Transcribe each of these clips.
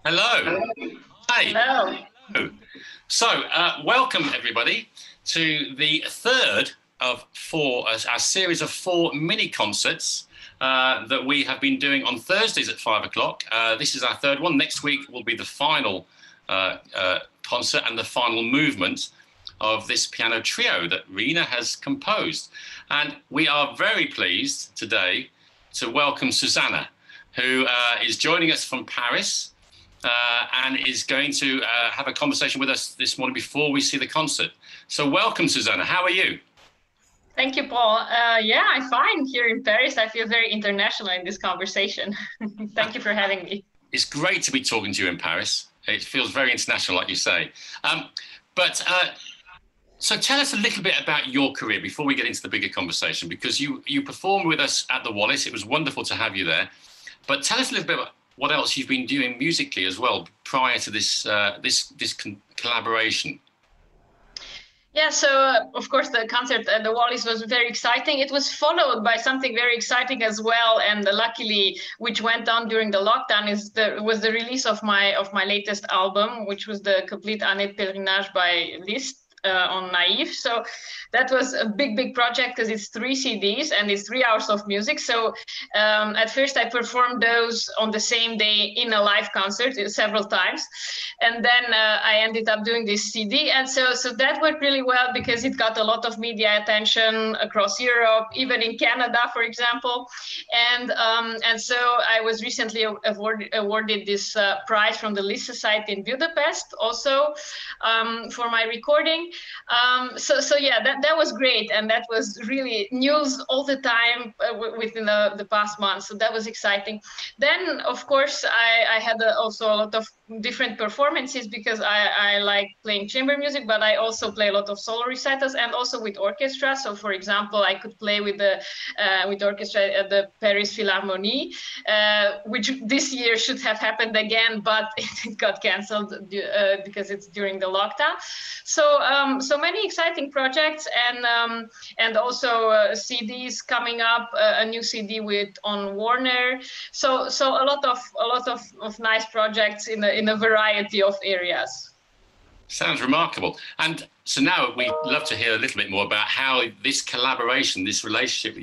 Hello. Hi. Hello. Hello. So, welcome everybody to the third of our series of four mini concerts that we have been doing on Thursdays at 5 o'clock. This is our third one. Next week will be the final concert and the final movement of this piano trio that Reena has composed. And we are very pleased today to welcome Suzana, who is joining us from Paris. And is going to have a conversation with us this morning before we see the concert. So welcome, Suzana. How are you? Thank you, Paul. Yeah, I'm fine here in Paris. I feel very international in this conversation. Thank you for having me. It's great to be talking to you in Paris. It feels very international, like you say. So tell us a little bit about your career before we get into the bigger conversation, because you performed with us at the Wallis. It was wonderful to have you there. But tell us a little bit about what else you've been doing musically as well prior to this collaboration. Yeah, so of course the concert at the Wallis was very exciting. It was followed by something very exciting as well, and luckily, which went on during the lockdown, was the release of my latest album, which was the complete Année de Pèlerinage by Liszt. On Naive. So that was a big project because it's 3 CDs and it's 3 hours of music. So at first I performed those on the same day in a live concert several times. And then I ended up doing this CD. And so that worked really well because it got a lot of media attention across Europe, even in Canada, for example. And so I was recently awarded this prize from the Liszt Society in Budapest also for my recording. So yeah, that was great, and that was really news all the time within the past month. So that was exciting. Then, of course, I had also a lot of different performances because I like playing chamber music, but I also play a lot of solo recitals and also with orchestra. So, for example, I could play with orchestra at the Paris Philharmonie, which this year should have happened again, but it got cancelled because it's during the lockdown. So many exciting projects, and also CDs coming up. A new CD on Warner. So a lot of nice projects in a variety of areas. Sounds remarkable. And so now we'd love to hear a little bit more about how this collaboration, this relationship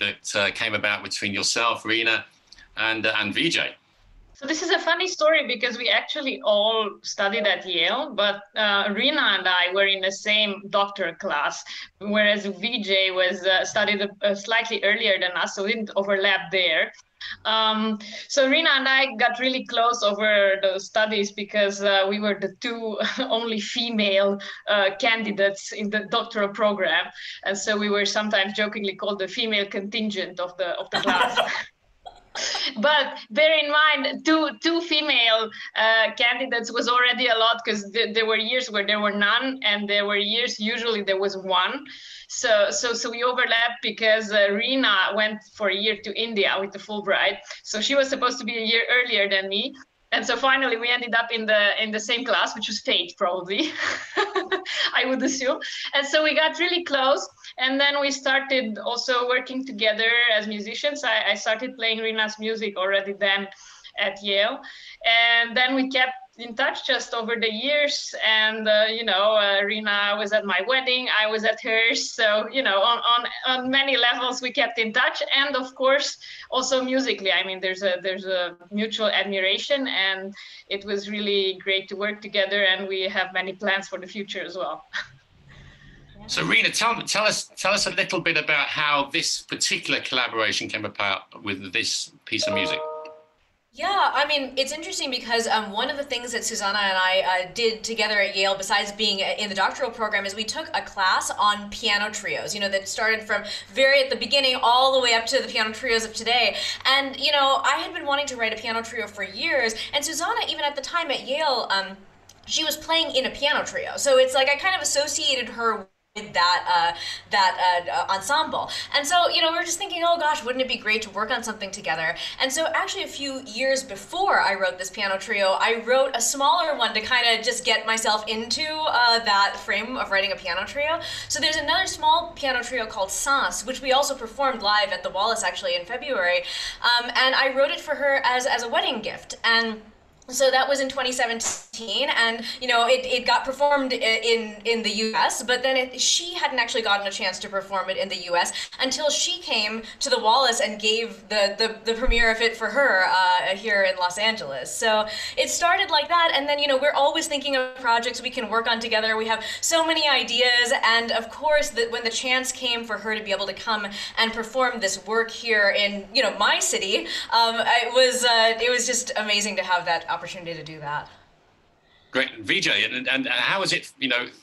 that came about between yourself, Reena, and Vijay. So this is a funny story because we actually all studied at Yale, but Reena and I were in the same doctoral class, whereas Vijay was studied slightly earlier than us, so we didn't overlap there. So Reena and I got really close over the studies because we were the two only female candidates in the doctoral program, and so we were sometimes jokingly called the female contingent of the class. But bear in mind, two female candidates was already a lot because there were years where there were none, and there were years usually there was one. So we overlapped because Reena went for a year to India with the Fulbright. So she was supposed to be a year earlier than me. And so finally we ended up in the same class, which was fate probably, I would assume. And so we got really close. And then we started also working together as musicians. I started playing Reena's music already then at Yale. And then we kept in touch just over the years. And, Reena was at my wedding, I was at hers. So, on many levels, we kept in touch. And of course, also musically, I mean, there's a mutual admiration, and it was really great to work together. And we have many plans for the future as well. So Reena, tell us a little bit about how this particular collaboration came about with this piece of music. Yeah, I mean, it's interesting because one of the things that Suzana and I did together at Yale, besides being in the doctoral program, is we took a class on piano trios, that started from very at the beginning all the way up to the piano trios of today. And, I had been wanting to write a piano trio for years, and Suzana, even at the time at Yale, she was playing in a piano trio. So it's like I kind of associated her that ensemble. And so, we were just thinking, oh gosh, wouldn't it be great to work on something together? And so actually a few years before I wrote this piano trio, I wrote a smaller one to kind of just get myself into that frame of writing a piano trio. So there's another small piano trio called Sans, which we also performed live at the Wallis actually in February. And I wrote it for her as a wedding gift. And So that was in 2017, and it got performed in the U.S., but then she hadn't actually gotten a chance to perform it in the U.S. until she came to the Wallis and gave the premiere of it for her here in Los Angeles. So it started like that, and then we're always thinking of projects we can work on together. We have so many ideas, and of course when the chance came for her to be able to come and perform this work here in my city, it was just amazing to have that opportunity to do that. Great. Vijay, and how is it,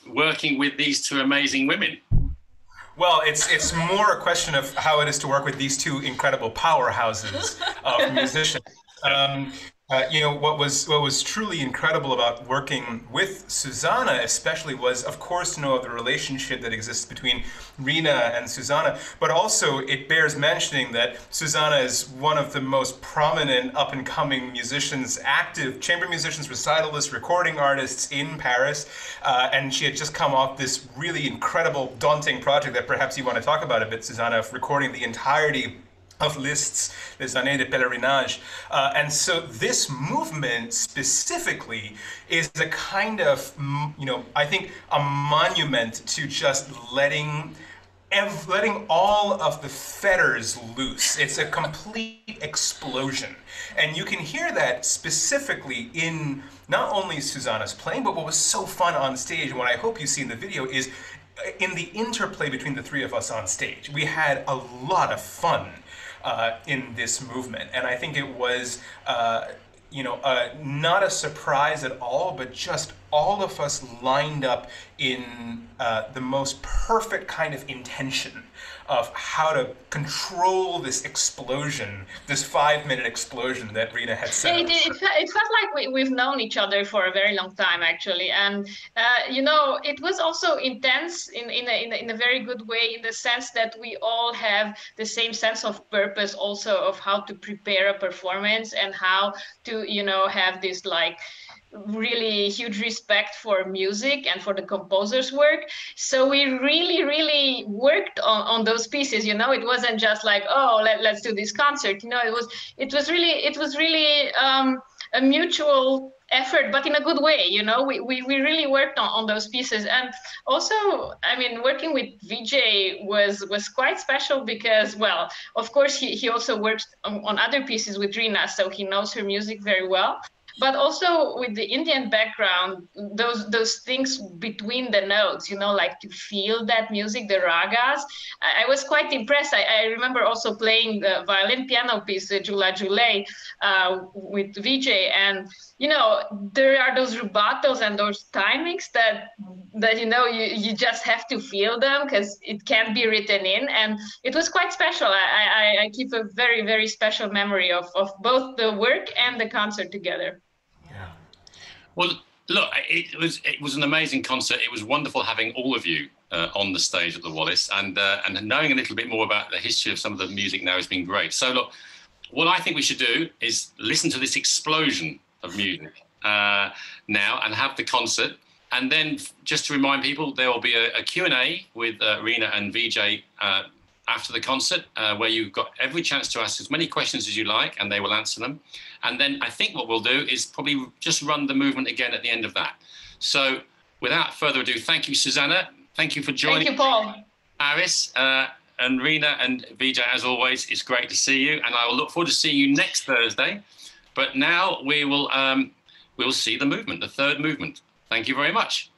working with these two amazing women? Well, it's more a question of how it is to work with these two incredible powerhouses of musicians. What was truly incredible about working with Suzana, especially, was, of course, to know of the relationship that exists between Reena and Suzana, but also it bears mentioning that Suzana is one of the most prominent up-and-coming musicians, active chamber musicians, recitalists, recording artists in Paris, and she had just come off this really incredible, daunting project that perhaps you want to talk about a bit, Suzana, of recording the entirety of Liszt's Les Années de Pèlerinage. And so this movement specifically is a kind of, I think a monument to just letting all of the fetters loose. It's a complete explosion. And you can hear that specifically in not only Suzana's playing, but what was so fun on stage, and what I hope you see in the video, is in the interplay between the three of us on stage. We had a lot of fun in this movement, and I think it was not a surprise at all, but just all of us lined up in the most perfect kind of intention of how to control this explosion, this 5-minute explosion that Reena had set. It felt like we've known each other for a very long time, actually, and it was also intense in a very good way, in the sense that we all have the same sense of purpose, also of how to prepare a performance and how to have this really huge respect for music and for the composer's work. So we really worked on those pieces. It wasn't just like, oh, let's do this concert. It was really a mutual effort, but in a good way. We really worked on those pieces. And also, I mean, working with Vijay was quite special because, well, of course, he also works on other pieces with Reena, so he knows her music very well. But also with the Indian background, those things between the notes, like to feel that music, the ragas. I was quite impressed. I remember also playing the violin piano piece, Jula Jule, with Vijay, and there are those rubatos and those timings that you just have to feel them because it can't be written in, and it was quite special. I keep a very, very special memory of both the work and the concert together. Well, look, it was an amazing concert. It was wonderful having all of you on the stage at the Wallis, and knowing a little bit more about the history of some of the music now has been great. So look, what I think we should do is listen to this explosion of music now and have the concert. And then just to remind people, there will be a Q&A with Reena and Vijay after the concert, where you've got every chance to ask as many questions as you like, and they will answer them. And then I think what we'll do is probably just run the movement again at the end of that. So without further ado, thank you, Suzana. Thank you for joining. Thank you, Paul. Aris and Reena and Vijay, as always, it's great to see you. And I will look forward to seeing you next Thursday. But now we will see the movement, the third movement. Thank you very much.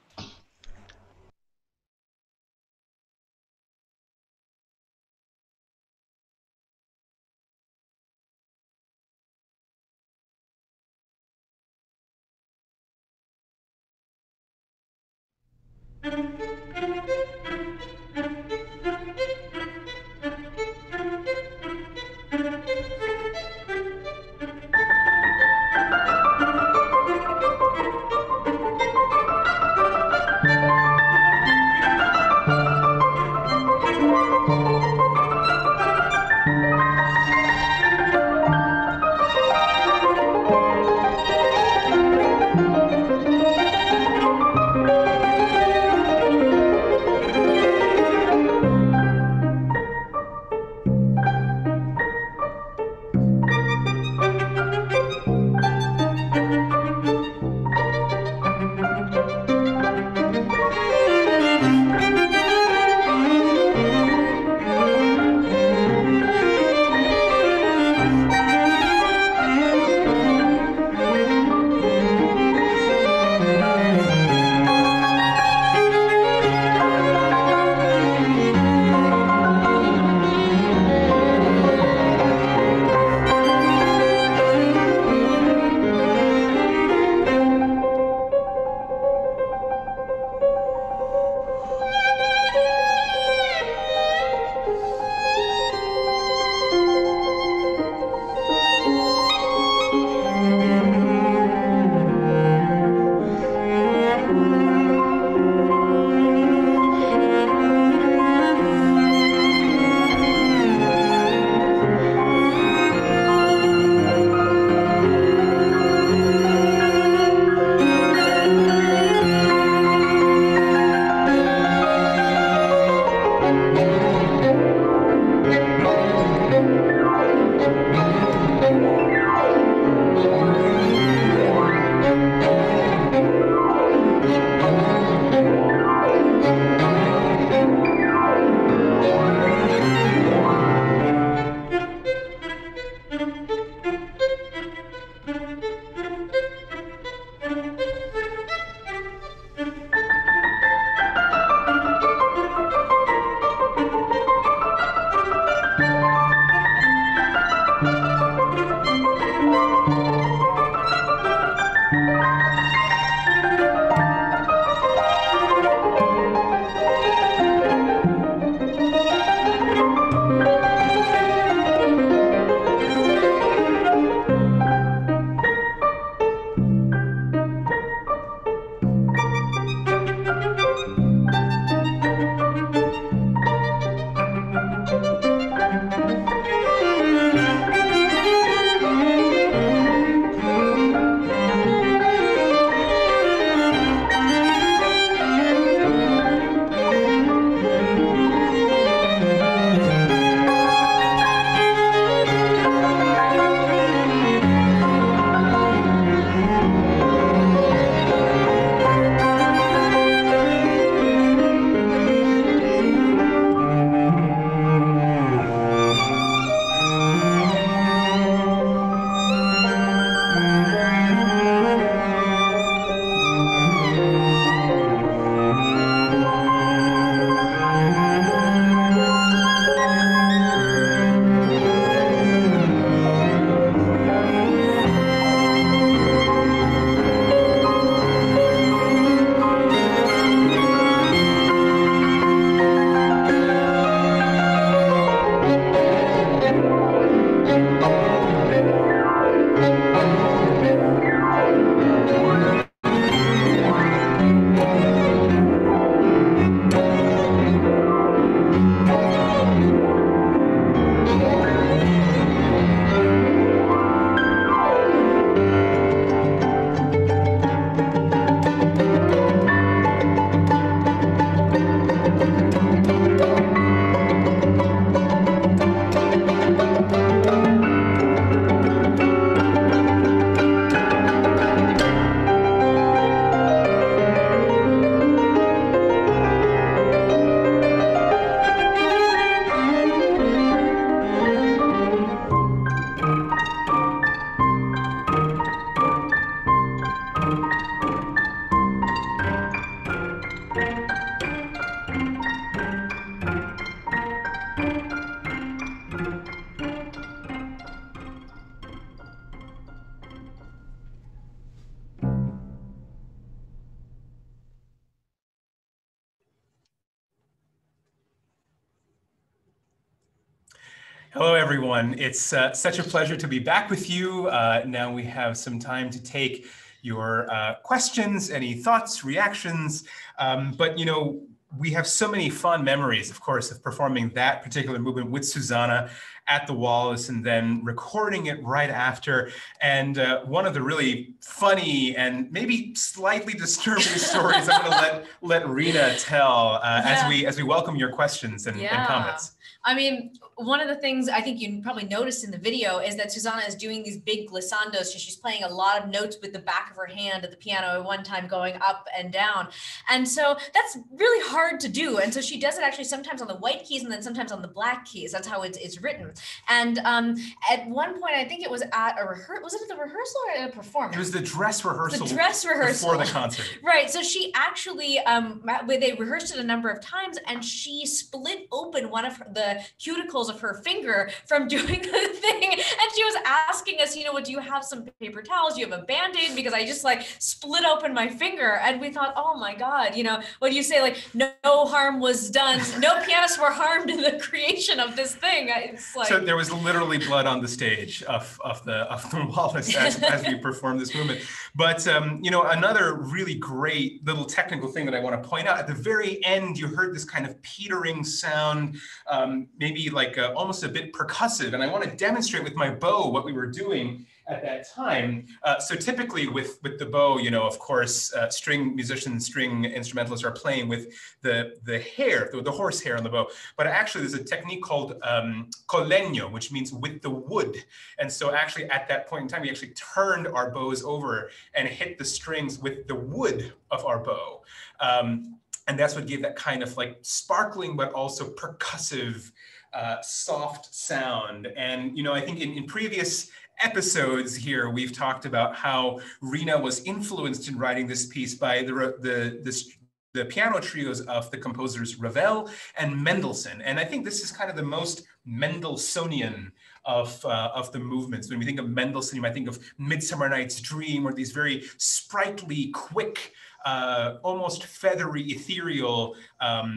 Hello, everyone. It's such a pleasure to be back with you. Now we have some time to take your questions, any thoughts, reactions. But, you know, we have so many fond memories, of course, of performing that particular movement with Suzana at the Wallis and then recording it right after. And one of the really funny and maybe slightly disturbing stories I'm going to let Reena tell as we welcome your questions and comments. I mean, one of the things I think you probably noticed in the video is that Suzana is doing these big glissandos. So she's playing a lot of notes with the back of her hand at the piano at one time, going up and down. And so that's really hard to do. And so she does it actually sometimes on the white keys and then sometimes on the black keys. That's how it's written. And at one point, I think it was at a rehearsal. Was it at the rehearsal or at a performance? It was the dress rehearsal. The dress rehearsal. Before the concert. Right. So she actually, they rehearsed it a number of times and she split open one of the cuticles of her finger from doing the thing. And she was asking us, you know, do you have some paper towels? Do you have a Band-Aid? Because I just like split open my finger. And we thought, oh my God, you know, what do you say? Like, no harm was done. No pianists were harmed in the creation of this thing. It's like... So there was literally blood on the stage of the Wallis as we performed this movement. But, you know, another really great little technical thing that I want to point out, at the very end, you heard this kind of petering sound, maybe like almost a bit percussive. And I want to demonstrate with my bow what we were doing at that time. So typically with the bow, you know, of course, string musicians, string instrumentalists are playing with the hair, the horse hair on the bow. But actually there's a technique called collegno, which means with the wood. And so actually at that point in time, we actually turned our bows over and hit the strings with the wood of our bow. And that's what gave that kind of like sparkling, but also percussive, soft sound. And, you know, I think in previous episodes here, we've talked about how Reena was influenced in writing this piece by the piano trios of the composers Ravel and Mendelssohn. And I think this is kind of the most Mendelssohnian of the movements. When we think of Mendelssohn, you might think of Midsummer Night's Dream, or these very sprightly, quick, almost feathery, ethereal,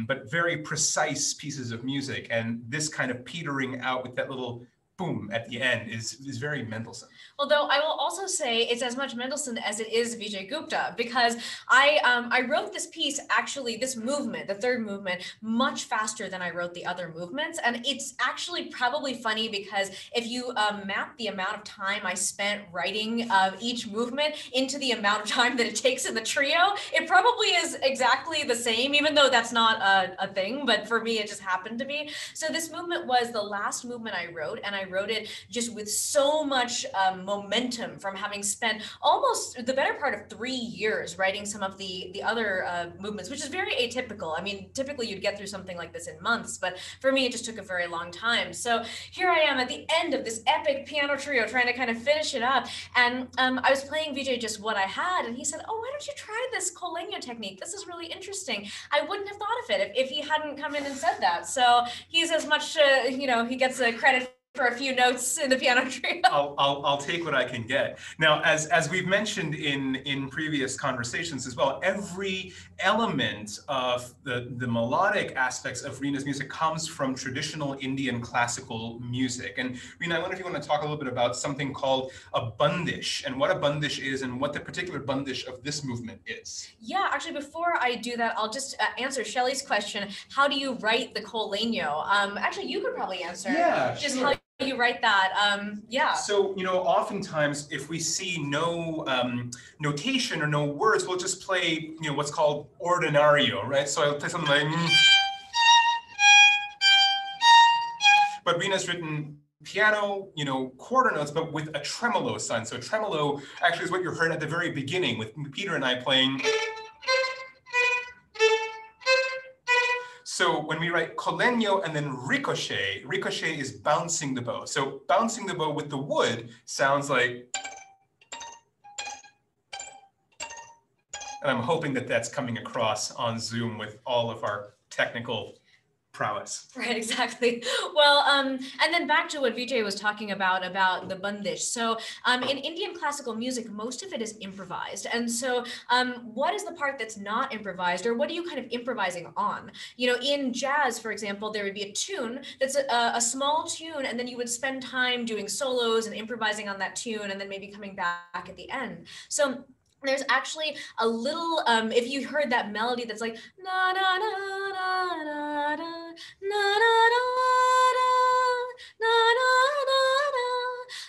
but very precise pieces of music. And this kind of petering out with that little boom at the end is very Mendelssohn. Although I will also say it's as much Mendelssohn as it is Vijay Gupta, because I wrote this piece, actually, this movement, the third movement, much faster than I wrote the other movements. And it's actually probably funny because if you map the amount of time I spent writing each movement into the amount of time that it takes in the trio, it probably is exactly the same, even though that's not a thing, but for me, it just happened to be. So this movement was the last movement I wrote, and I wrote it just with so much momentum from having spent almost the better part of 3 years writing some of the other movements, which is very atypical. I mean, typically you'd get through something like this in months, but for me, it just took a very long time. So here I am at the end of this epic piano trio trying to kind of finish it up. And I was playing Vijay just what I had, and he said, oh, why don't you try this collegno technique? This is really interesting. I wouldn't have thought of it if he hadn't come in and said that. So he's as much, you know, he gets the credit for a few notes in the piano trio. I'll take what I can get. Now, as we've mentioned in previous conversations as well, every element of the melodic aspects of Reena's music comes from traditional Indian classical music. And Reena, I wonder if you want to talk a little bit about something called a bandish, and what a bandish is and what the particular bandish of this movement is. Yeah, actually, before I do that, I'll just answer Shelley's question. How do you write the collegno? Actually, you could probably answer. Yeah, just sure. How you write that. Yeah. So, you know, oftentimes if we see no notation or no words, we'll just play, you know, what's called ordinario, right? So I'll play something like, but Reena's written piano, you know, quarter notes, but with a tremolo sign. So tremolo actually is what you heard at the very beginning with Peter and I playing. So when we write collegno and then ricochet, ricochet is bouncing the bow. So bouncing the bow with the wood sounds like, and I'm hoping that that's coming across on Zoom with all of our technical prowess. Right, exactly. Well, and then back to what Vijay was talking about the bandish. So in Indian classical music, most of it is improvised. And so what is the part that's not improvised, or what are you kind of improvising on? You know, in jazz, for example, there would be a tune that's a small tune, and then you would spend time doing solos and improvising on that tune, and then maybe coming back at the end. So there's actually a little, if you heard that melody that's like, na na na na na na na na na na,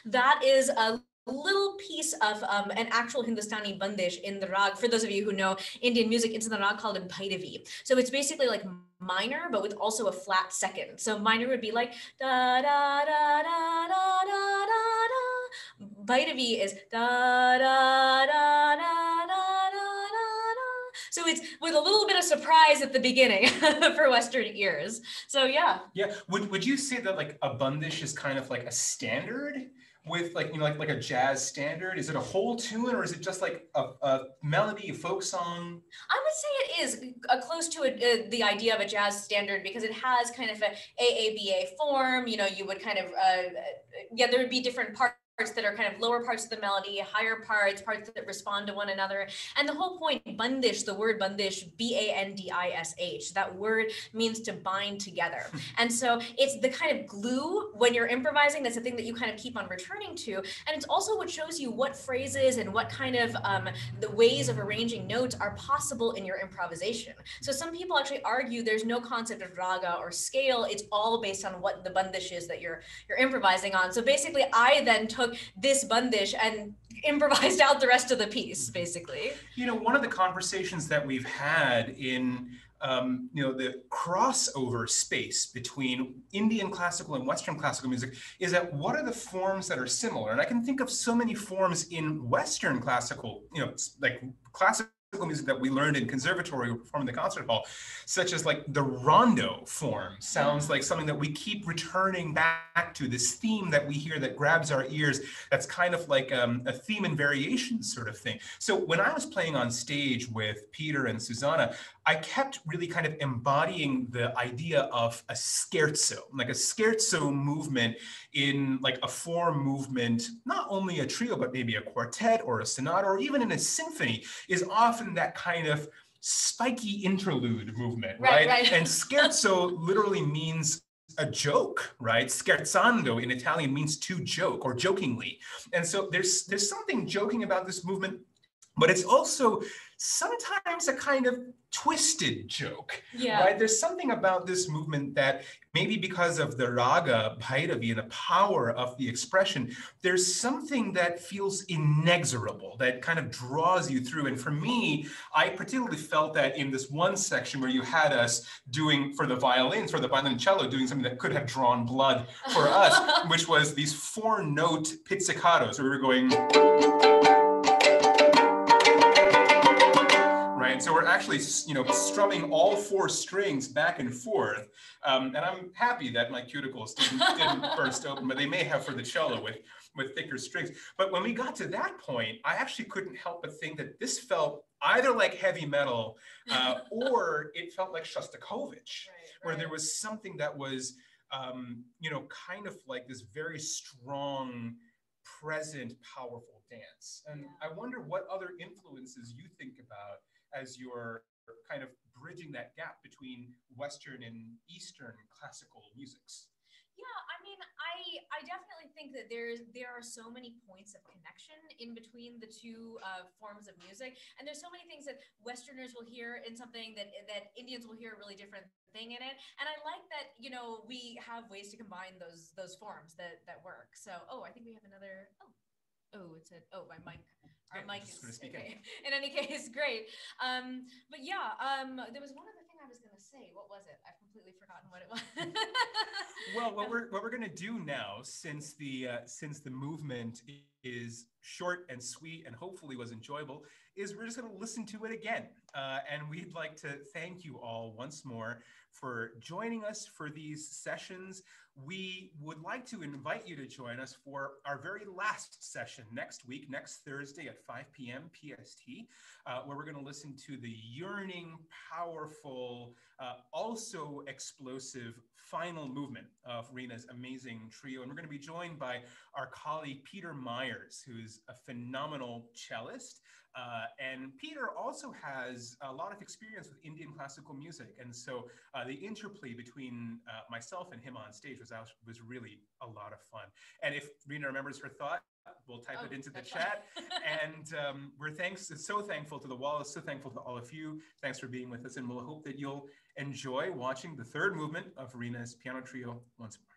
that is a little piece of an actual Hindustani bandish in the rag. For those of you who know Indian music, it's in the rag called in Bhairavi. So it's basically like minor, but with also a flat second. So minor would be like da da da da da da da. Bhairavi is da da da da da da da. So it's with a little bit of surprise at the beginning for Western ears. So yeah. Yeah. Would you say that like a bandish is kind of like a standard? With like, you know, like a jazz standard? Is it a whole tune, or is it just like a melody, a folk song? I would say it is close to the idea of a jazz standard, because it has kind of a AABA form. You know, you would kind of, yeah, there would be different parts that are kind of lower parts of the melody, higher parts that respond to one another. And the whole point, bandish, the word bandish, B-A-N-D-I-S-H, that word means to bind together. And so it's the kind of glue when you're improvising. That's the thing that you kind of keep on returning to. And it's also what shows you what phrases and what kind of the ways of arranging notes are possible in your improvisation. So some people actually argue there's no concept of raga or scale. It's all based on what the bandish is that you're improvising on. So basically, I then took this bandish and improvised out the rest of the piece, basically. You know, one of the conversations that we've had in you know, the crossover space between Indian classical and Western classical music is that what are the forms that are similar? And I can think of so many forms in Western classical, you know, like classical music that we learned in conservatory or perform in the concert hall, such as like the rondo form sounds like something that we keep returning back to, this theme that we hear that grabs our ears, that's kind of like a theme and variation sort of thing. So when I was playing on stage with Peter and Suzana, I kept really kind of embodying the idea of a scherzo, like a scherzo movement in like a four movement, not only a trio, but maybe a quartet or a sonata, or even in a symphony, is often that kind of spiky interlude movement, right? And scherzo literally means a joke, right? Scherzando in Italian means to joke or jokingly. And so there's something joking about this movement, but it's also sometimes a kind of twisted joke, right? There's something about this movement that maybe because of the raga, Bhairavi, and the power of the expression, there's something that feels inexorable, that kind of draws you through. And for me, I particularly felt that in this one section where you had us doing, for the violins, for the violoncello, doing something that could have drawn blood for us, which was these four-note pizzicatos, where we were going... Right, so we're actually, you know, strumming all four strings back and forth, and I'm happy that my cuticles didn't burst open, but they may have for the cello with thicker strings. But when we got to that point, I actually couldn't help but think that this felt either like heavy metal or it felt like Shostakovich, where there was something that was, you know, kind of like this very strong, present, powerful dance. And I wonder what other influences you think about as you're kind of bridging that gap between Western and Eastern classical musics. Yeah, I mean, I definitely think that there are so many points of connection in between the two forms of music, and there's so many things that Westerners will hear in something that Indians will hear a really different thing in it. And I like that, you know, we have ways to combine those forms that work. So, I think we have another. It said, my mic. Our mic is okay. In any case, great. But yeah, there was one other thing I was going to say. What was it? I've completely forgotten what it was. Well, what we're going to do now, since the movement is short and sweet and hopefully was enjoyable, is we're just going to listen to it again. And we'd like to thank you all once more for joining us for these sessions. We would like to invite you to join us for our very last session next week, next Thursday at 5 p.m. PST, where we're going to listen to the yearning, powerful also explosive final movement of Reena's amazing trio. And we're going to be joined by our colleague, Peter Myers, who's a phenomenal cellist. And Peter also has a lot of experience with Indian classical music. And so the interplay between myself and him on stage was really a lot of fun. And if Reena remembers her thought, we'll type it into the chat. And we're so thankful to the Wallis, so thankful to all of you. Thanks for being with us. And we'll hope that you'll enjoy watching the third movement of Reena's piano trio once more.